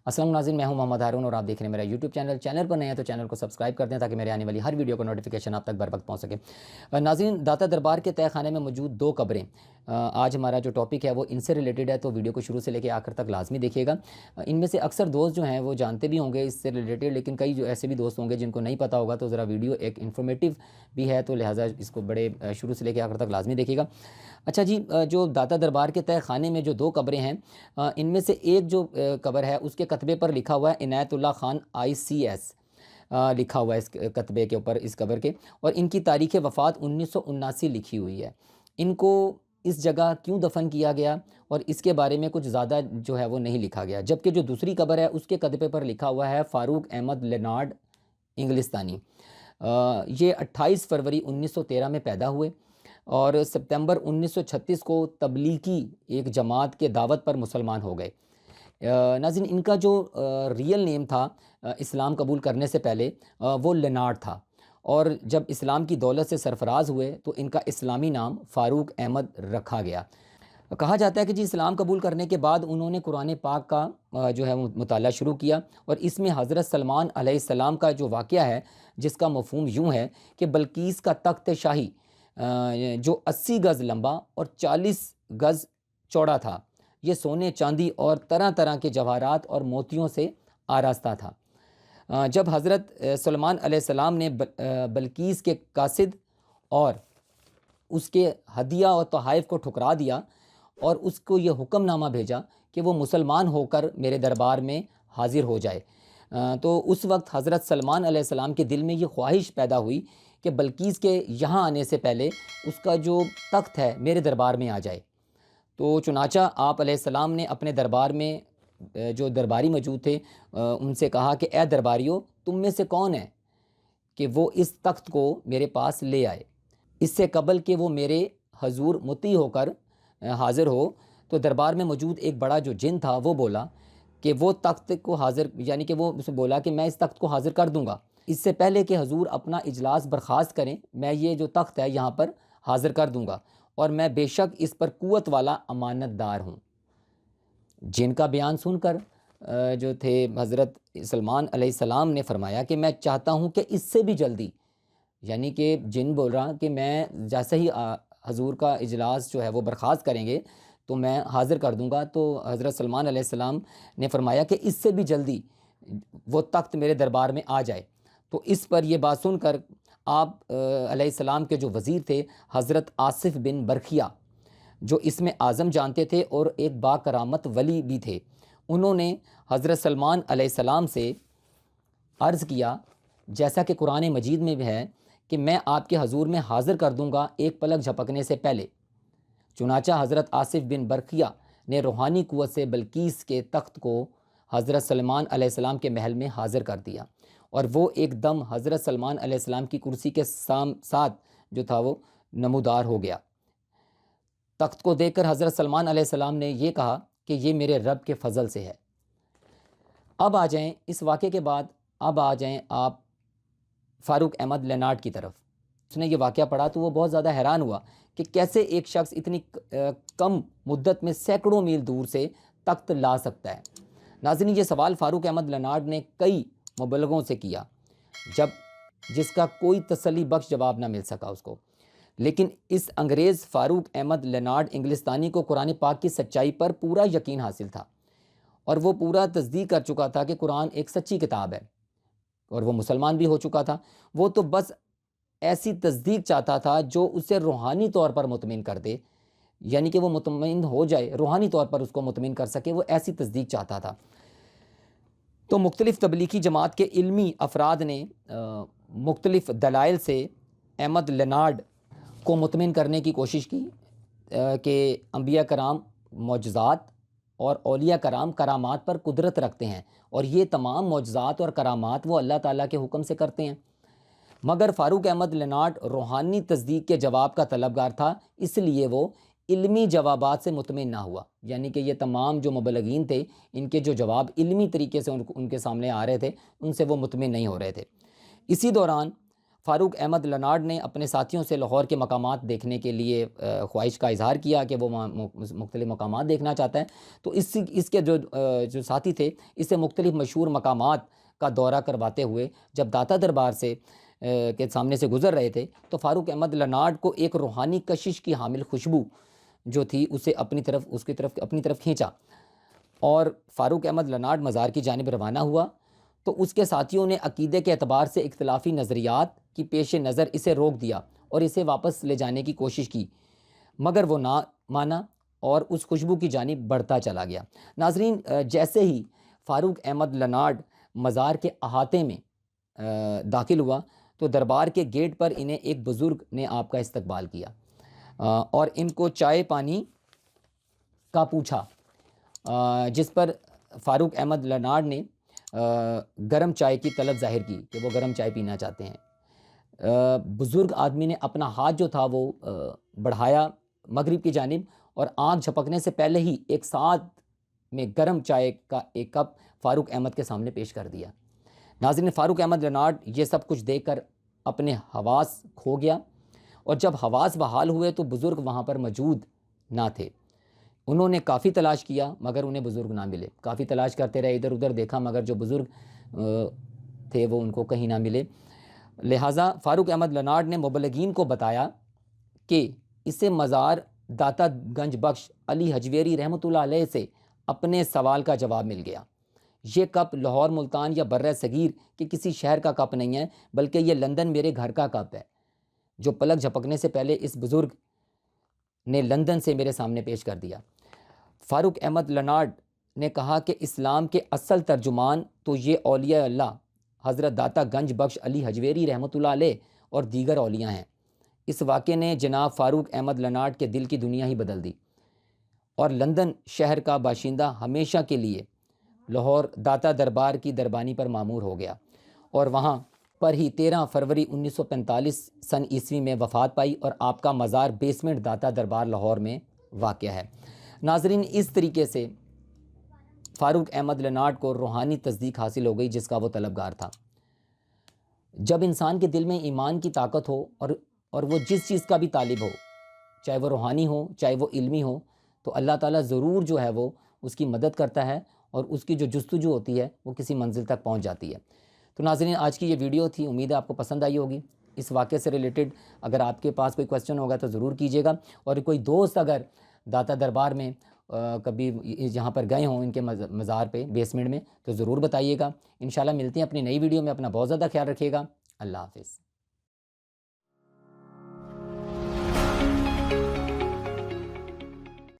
السلام ناظرین، میں ہوں محمد ہارون اور آپ دیکھ رہے ہیں میرا یوٹیوب چینل پر نئے ہیں تو چینل کو سبسکرائب کر دیں تاکہ میرے آنے والی ہر ویڈیو کو نوٹیفیکیشن آپ تک بر وقت پہنچ سکے۔ ناظرین، داتا دربار کے تہہ خانے میں موجود 2 قبریں، آج ہمارا جو ٹاپک ہے وہ ان سے ریلیٹڈ ہے، تو ویڈیو کو شروع سے لے کے آخر تک لازمی دیکھیے گا۔ ان میں سے اکثر دوست جو ہیں وہ جانتے بھی ہوں گے اس سے ریلیٹڈ، لیکن کئی جو ایسے بھی دوست ہوں گے جن کو نہیں پتہ ہوگا، تو ذرا ویڈیو ایک انفارمیٹیو بھی ہے، تو لہٰذا اس کو بڑے شروع سے لے کے آخر تک لازمی دیکھیے گا۔ اچھا جی، جو داتا دربار کے تہہ خانے میں جو 2 قبریں ہیں، ان میں سے ایک جو قبر ہے اس کے کتبے پر لکھا ہوا ہے عنایت اللہ خان ICS، لکھا ہوا ہے اس کتبے کے اوپر اس قبر کے، اور ان کی تاریخ وفات 1979 لکھی ہوئی ہے۔ ان کو اس جگہ کیوں دفن کیا گیا اور اس کے بارے میں کچھ زیادہ جو ہے وہ نہیں لکھا گیا، جبکہ جو دوسری قبر ہے اس کے کتبے پر لکھا ہوا ہے فاروق احمد لینارڈ انگلستانی۔ یہ 28 فروری 1913 میں پیدا ہوئے اور سپتمبر 1936 کو تبلیغی ایک جماعت کے دعوت پر مسلمان ہو گئے۔ ناظرین، ان کا جو ریئل نیم تھا اسلام قبول کرنے سے پہلے، وہ لینارڈ تھا، اور جب اسلام کی دولت سے سرفراز ہوئے تو ان کا اسلامی نام فاروق احمد رکھا گیا۔ کہا جاتا ہے کہ جی اسلام قبول کرنے کے بعد انہوں نے قرآن پاک کا جو ہے مطالعہ شروع کیا، اور اس میں حضرت سلمان علیہ السلام کا جو واقعہ ہے جس کا مفہوم یوں ہے کہ بلقیس کا تخت شاہی جو 80 گز لمبا اور 40 گز چوڑا تھا، یہ سونے چاندی اور طرح طرح کے جواہرات اور موتیوں سے آراستہ تھا۔ جب حضرت سلمان علیہ السلام نے بلقیس کے قاصد اور اس کے ہدیہ اور تحائف کو ٹھکرا دیا اور اس کو یہ حکم نامہ بھیجا کہ وہ مسلمان ہو کر میرے دربار میں حاضر ہو جائے، تو اس وقت حضرت سلمان علیہ السلام کے دل میں یہ خواہش پیدا ہوئی کہ بلقیس کے یہاں آنے سے پہلے اس کا جو تخت ہے میرے دربار میں آ جائے۔ تو چنانچہ آپ علیہ السلام نے اپنے دربار میں جو درباری موجود تھے ان سے کہا کہ اے درباریوں، تم میں سے کون ہے کہ وہ اس تخت کو میرے پاس لے آئے، اس سے قبل کہ وہ میرے حضور مطیع ہو کر حاضر ہو۔ تو دربار میں موجود ایک بڑا جو جن تھا وہ بولا کہ وہ تخت کو حاضر، یعنی کہ وہ اسے بولا کہ میں اس تخت کو حاضر کر دوں گا، اس سے پہلے کہ حضور اپنا اجلاس برخاست کریں میں یہ جو تخت ہے یہاں پر حاضر کر دوں گا، اور میں بے شک اس پر قوت والا امانت دار ہوں۔ جن کا بیان سن کر جو تھے حضرت سلمان علیہ السلام نے فرمایا کہ میں چاہتا ہوں کہ اس سے بھی جلدی، یعنی کہ جن بول رہا کہ میں جیسے ہی حضور کا اجلاس جو ہے وہ برخاست کریں گے تو میں حاضر کر دوں گا، تو حضرت سلمان علیہ السلام نے فرمایا کہ اس سے بھی جلدی وہ تخت میرے دربار میں آ جائے۔ تو اس پر یہ بات سن کر آپ علیہ السلام کے جو وزیر تھے حضرت آصف بن برکھیہ، جو اس میں اعظم جانتے تھے اور ایک با کرامت ولی بھی تھے، انہوں نے حضرت سلمان علیہ السلام سے عرض کیا جیسا کہ قرآن مجید میں بھی ہے کہ میں آپ کے حضور میں حاضر کر دوں گا ایک پلک جھپکنے سے پہلے۔ چنانچہ حضرت آصف بن برکھیہ نے روحانی قوت سے بلقیس کے تخت کو حضرت سلمان علیہ السلام کے محل میں حاضر کر دیا، اور وہ ایک دم حضرت سلمان علیہ السلام کی کرسی کے ساتھ جو تھا وہ نمودار ہو گیا۔ تخت کو دیکھ کر حضرت سلمان علیہ السلام نے یہ کہا کہ یہ میرے رب کے فضل سے ہے۔ اب آ جائیں اس واقعے کے بعد، اب آ جائیں آپ فاروق احمد لینارڈ کی طرف۔ اس نے یہ واقعہ پڑھا تو وہ بہت زیادہ حیران ہوا کہ کیسے ایک شخص اتنی کم مدت میں سینکڑوں میل دور سے تخت لا سکتا ہے۔ ناظرین، یہ سوال فاروق احمد لینارڈ نے کئی مبلغوں سے کیا جس کا کوئی تسلی بخش جواب نہ مل سکا اس کو، لیکن اس انگریز فاروق احمد لینارڈ انگلستانی کو قرآن پاک کی سچائی پر پورا یقین حاصل تھا، اور وہ پورا تصدیق کر چکا تھا کہ قرآن ایک سچی کتاب ہے، اور وہ مسلمان بھی ہو چکا تھا۔ وہ تو بس ایسی تصدیق چاہتا تھا جو اسے روحانی طور پر مطمئن کر دے، یعنی کہ وہ مطمئن ہو جائے، روحانی طور پر اس کو مطمئن کر سکے، وہ ایسی تصدیق چاہتا تھا۔ تو مختلف تبلیغی جماعت کے علمی افراد نے مختلف دلائل سے احمد لینارڈ کو مطمئن کرنے کی کوشش کی کہ انبیاء کرام معجزات اور اولیاء کرام کرامات پر قدرت رکھتے ہیں، اور یہ تمام معجزات اور کرامات وہ اللہ تعالیٰ کے حکم سے کرتے ہیں۔ مگر فاروق احمد لینارڈ روحانی تصدیق کے جواب کا طلبگار تھا، اس لیے وہ علمی جوابات سے مطمئن نہ ہوا، یعنی کہ یہ تمام جو مبلغین تھے ان کے جو جواب علمی طریقے سے ان کے سامنے آ رہے تھے ان سے وہ مطمئن نہیں ہو رہے تھے۔ اسی دوران فاروق احمد لناڈ نے اپنے ساتھیوں سے لاہور کے مقامات دیکھنے کے لیے خواہش کا اظہار کیا کہ وہ وہاں مختلف مقامات دیکھنا چاہتا ہے۔ تو اس کے جو ساتھی تھے اس سے مختلف مشہور مقامات کا دورہ کرواتے ہوئے جب داتا دربار سے کے سامنے سے گزر رہے تھے تو فاروق احمد لناڈ کو ایک روحانی کشش کی حامل خوشبو جو تھی اسے اپنی طرف کھینچا، اور فاروق احمد لناڈ مزار کی جانب روانہ ہوا تو اس کے ساتھیوں نے عقیدے کے اعتبار سے اختلافی نظریات کی پیش نظر اسے روک دیا اور اسے واپس لے جانے کی کوشش کی، مگر وہ نہ مانا اور اس خوشبو کی جانب بڑھتا چلا گیا۔ ناظرین، جیسے ہی فاروق احمد لناڈ مزار کے احاطے میں داخل ہوا تو دربار کے گیٹ پر انہیں ایک بزرگ نے آپ کا استقبال کیا اور ان کو چائے پانی کا پوچھا، جس پر فاروق احمد لناڈ نے گرم چائے کی طلب ظاہر کی کہ وہ گرم چائے پینا چاہتے ہیں۔ بزرگ آدمی نے اپنا ہاتھ جو تھا وہ بڑھایا مغرب کی جانب اور آنکھ جھپکنے سے پہلے ہی ایک ساتھ میں گرم چائے کا ایک کپ فاروق احمد کے سامنے پیش کر دیا۔ ناظرین، فاروق احمد لناڈ یہ سب کچھ دیکھ کر اپنے حواس کھو گیا، اور جب حواس بحال ہوئے تو بزرگ وہاں پر موجود نہ تھے۔ انہوں نے کافی تلاش کیا مگر انہیں بزرگ نہ ملے، کافی تلاش کرتے رہے، ادھر ادھر دیکھا مگر جو بزرگ تھے وہ ان کو کہیں نہ ملے۔ لہٰذا فاروق احمد لناڈ نے مبلغین کو بتایا کہ اسے مزار داتا گنج بخش علی حجویری رحمۃ اللہ علیہ سے اپنے سوال کا جواب مل گیا۔ یہ کپ لاہور، ملتان یا برِ صغیر کے کسی شہر کا کپ نہیں ہے، بلکہ یہ لندن میرے گھر کا کپ ہے، جو پلک جھپکنے سے پہلے اس بزرگ نے لندن سے میرے سامنے پیش کر دیا۔ فاروق احمد لناڈ نے کہا کہ اسلام کے اصل ترجمان تو یہ اولیاء اللہ حضرت داتا گنج بخش علی حجویری رحمۃ اللہ علیہ اور دیگر اولیاء ہیں۔ اس واقعے نے جناب فاروق احمد لناڈ کے دل کی دنیا ہی بدل دی، اور لندن شہر کا باشندہ ہمیشہ کے لیے لاہور داتا دربار کی دربانی پر معمور ہو گیا، اور وہاں پر ہی 13 فروری 1945 سن عیسوی میں وفات پائی، اور آپ کا مزار بیسمنٹ داتا دربار لاہور میں واقع ہے۔ ناظرین، اس طریقے سے فاروق احمد لناڈ کو روحانی تصدیق حاصل ہو گئی جس کا وہ طلبگار تھا۔ جب انسان کے دل میں ایمان کی طاقت ہو اور وہ جس چیز کا بھی طالب ہو، چاہے وہ روحانی ہو چاہے وہ علمی ہو، تو اللہ تعالیٰ ضرور جو ہے وہ اس کی مدد کرتا ہے، اور اس کی جو جستجو ہوتی ہے وہ کسی منزل تک پہنچ جاتی ہے۔ تو ناظرین، آج کی یہ ویڈیو تھی، امید ہے آپ کو پسند آئی ہوگی۔ اس واقعے سے ریلیٹڈ اگر آپ کے پاس کوئی کویسچن ہوگا تو ضرور کیجیے گا، اور کوئی دوست اگر داتا دربار میں کبھی جہاں پر گئے ہوں ان کے مزار پہ بیسمنٹ میں تو ضرور بتائیے گا۔ انشاءاللہ ملتے ہیں اپنی نئی ویڈیو میں، اپنا بہت زیادہ خیال رکھیے گا۔ اللہ حافظ۔